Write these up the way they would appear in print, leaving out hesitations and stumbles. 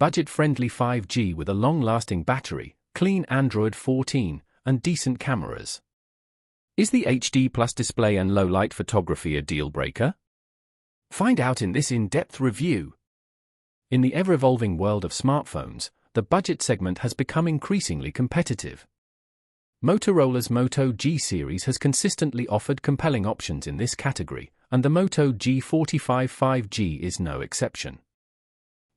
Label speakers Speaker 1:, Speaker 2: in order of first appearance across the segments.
Speaker 1: budget-friendly 5G with a long-lasting battery, clean Android 14, and decent cameras. Is the HD Plus display and low-light photography a deal-breaker? Find out in this in-depth review. In the ever-evolving world of smartphones, the budget segment has become increasingly competitive. Motorola's Moto G series has consistently offered compelling options in this category, and the Moto G45 5G is no exception.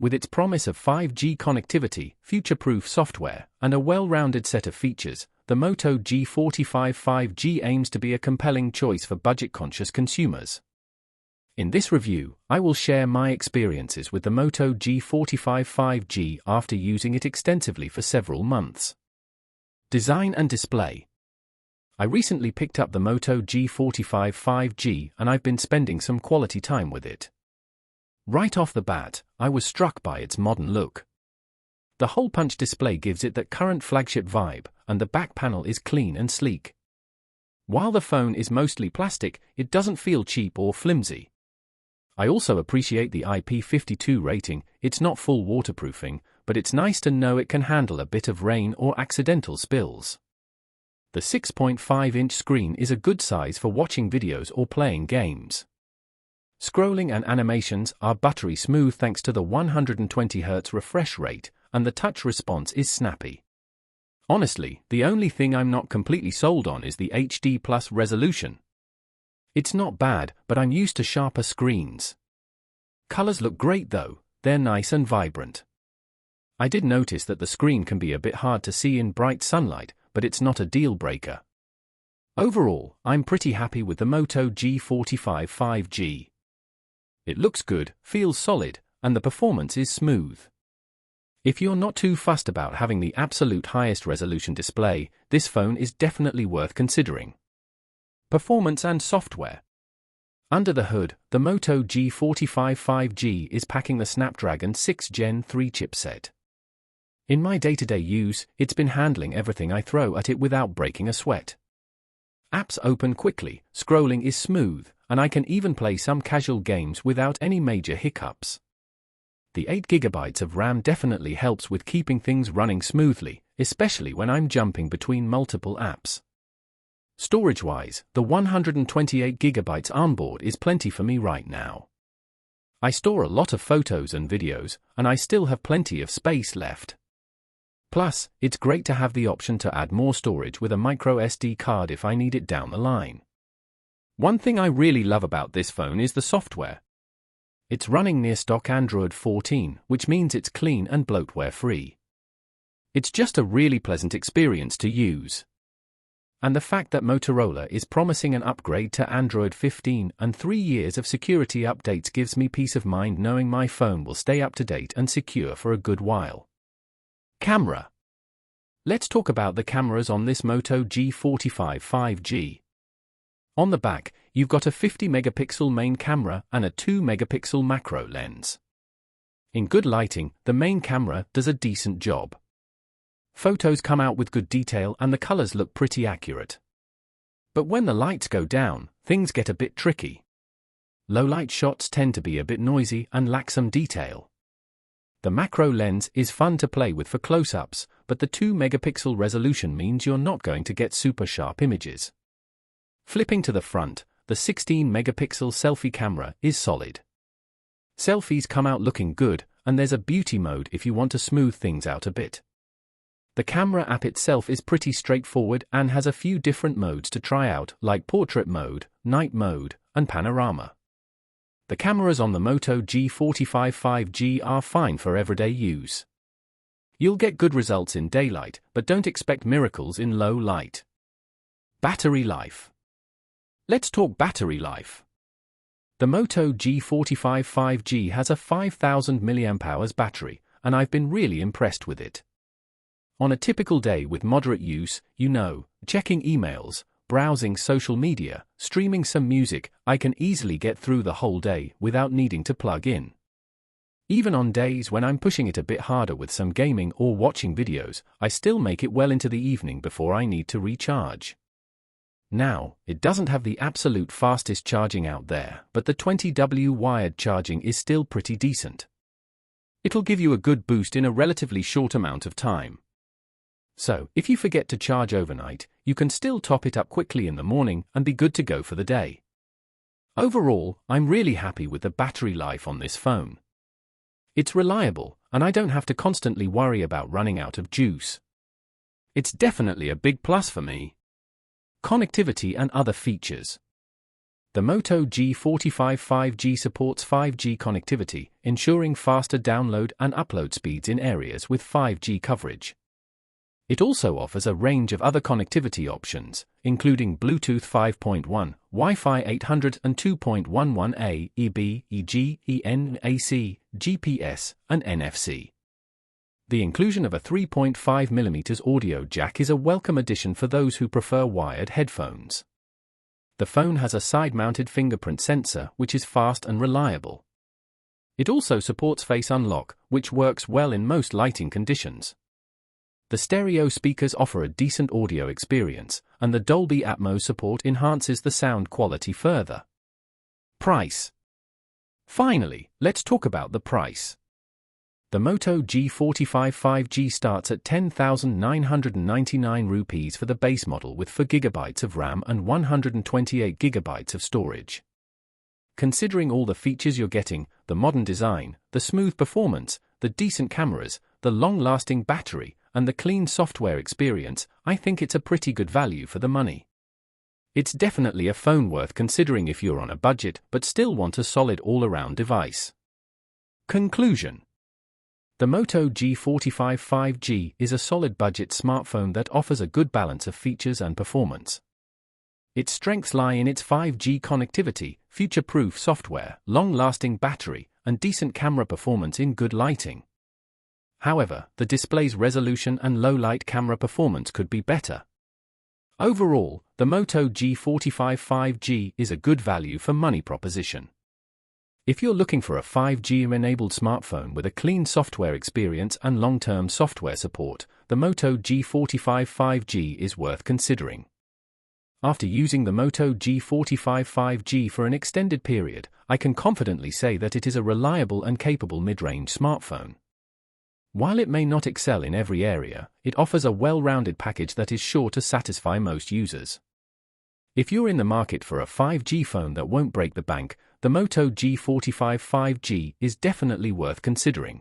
Speaker 1: With its promise of 5G connectivity, future-proof software, and a well-rounded set of features, the Moto G45 5G aims to be a compelling choice for budget-conscious consumers. In this review, I will share my experiences with the Moto G45 5G after using it extensively for several months. Design and display. I recently picked up the Moto G45 5G and I've been spending some quality time with it. Right off the bat, I was struck by its modern look. The hole-punch display gives it that current flagship vibe, and the back panel is clean and sleek. While the phone is mostly plastic, it doesn't feel cheap or flimsy. I also appreciate the IP52 rating. It's not full waterproofing, but it's nice to know it can handle a bit of rain or accidental spills. The 6.5-inch screen is a good size for watching videos or playing games. Scrolling and animations are buttery smooth thanks to the 120Hz refresh rate, and the touch response is snappy. Honestly, the only thing I'm not completely sold on is the HD Plus resolution. It's not bad, but I'm used to sharper screens. Colors look great though, they're nice and vibrant. I did notice that the screen can be a bit hard to see in bright sunlight, but it's not a deal breaker. Overall, I'm pretty happy with the Moto G45 5G. It looks good, feels solid, and the performance is smooth. If you're not too fussed about having the absolute highest resolution display, this phone is definitely worth considering. Performance and software. Under the hood, the Moto G45 5G is packing the Snapdragon 6 Gen 3 chipset. In my day-to-day use, it's been handling everything I throw at it without breaking a sweat. Apps open quickly, scrolling is smooth, and I can even play some casual games without any major hiccups. The 8GB of RAM definitely helps with keeping things running smoothly, especially when I'm jumping between multiple apps. Storage-wise, the 128GB onboard is plenty for me right now. I store a lot of photos and videos, and I still have plenty of space left. Plus, it's great to have the option to add more storage with a micro SD card if I need it down the line. One thing I really love about this phone is the software. It's running near stock Android 14, which means it's clean and bloatware-free. It's just a really pleasant experience to use. And the fact that Motorola is promising an upgrade to Android 15 and 3 years of security updates gives me peace of mind knowing my phone will stay up to date and secure for a good while. Camera. Let's talk about the cameras on this Moto G45 5G. On the back, you've got a 50-megapixel main camera and a 2-megapixel macro lens. In good lighting, the main camera does a decent job. Photos come out with good detail and the colors look pretty accurate. But when the lights go down, things get a bit tricky. Low-light shots tend to be a bit noisy and lack some detail. The macro lens is fun to play with for close-ups, but the 2-megapixel resolution means you're not going to get super sharp images. Flipping to the front, the 16-megapixel selfie camera is solid. Selfies come out looking good, and there's a beauty mode if you want to smooth things out a bit. The camera app itself is pretty straightforward and has a few different modes to try out, like portrait mode, night mode, and panorama. The cameras on the Moto G45 5G are fine for everyday use. You'll get good results in daylight, but don't expect miracles in low light. Battery life. Let's talk battery life. The Moto G45 5G has a 5000 mAh battery, and I've been really impressed with it. On a typical day with moderate use, checking emails, browsing social media, streaming some music, I can easily get through the whole day without needing to plug in. Even on days when I'm pushing it a bit harder with some gaming or watching videos, I still make it well into the evening before I need to recharge. Now, it doesn't have the absolute fastest charging out there, but the 20W wired charging is still pretty decent. It'll give you a good boost in a relatively short amount of time. So, if you forget to charge overnight, you can still top it up quickly in the morning and be good to go for the day. Overall, I'm really happy with the battery life on this phone. It's reliable, and I don't have to constantly worry about running out of juice. It's definitely a big plus for me. Connectivity and other features. The Moto G45 5G supports 5G connectivity, ensuring faster download and upload speeds in areas with 5G coverage. It also offers a range of other connectivity options, including Bluetooth 5.1, Wi-Fi 802.11a, EB, EG, EN/AC, GPS, and NFC. The inclusion of a 3.5mm audio jack is a welcome addition for those who prefer wired headphones. The phone has a side-mounted fingerprint sensor, which is fast and reliable. It also supports face unlock, which works well in most lighting conditions. The stereo speakers offer a decent audio experience, and the Dolby Atmos support enhances the sound quality further. Price. Finally, let's talk about the price. The Moto G45 5G starts at 10,999 rupees for the base model with 4GB of RAM and 128GB of storage. Considering all the features you're getting, the modern design, the smooth performance, the decent cameras, the long-lasting battery, and the clean software experience, I think it's a pretty good value for the money. It's definitely a phone worth considering if you're on a budget but still want a solid all-around device. Conclusion. The Moto G45 5G is a solid budget smartphone that offers a good balance of features and performance. Its strengths lie in its 5G connectivity, future-proof software, long-lasting battery, and decent camera performance in good lighting. However, the display's resolution and low-light camera performance could be better. Overall, the Moto G45 5G is a good value for money proposition. If you're looking for a 5G-enabled smartphone with a clean software experience and long-term software support, the Moto G45 5G is worth considering. After using the Moto G45 5G for an extended period, I can confidently say that it is a reliable and capable mid-range smartphone. While it may not excel in every area, it offers a well-rounded package that is sure to satisfy most users. If you're in the market for a 5G phone that won't break the bank, the Moto G45 5G is definitely worth considering.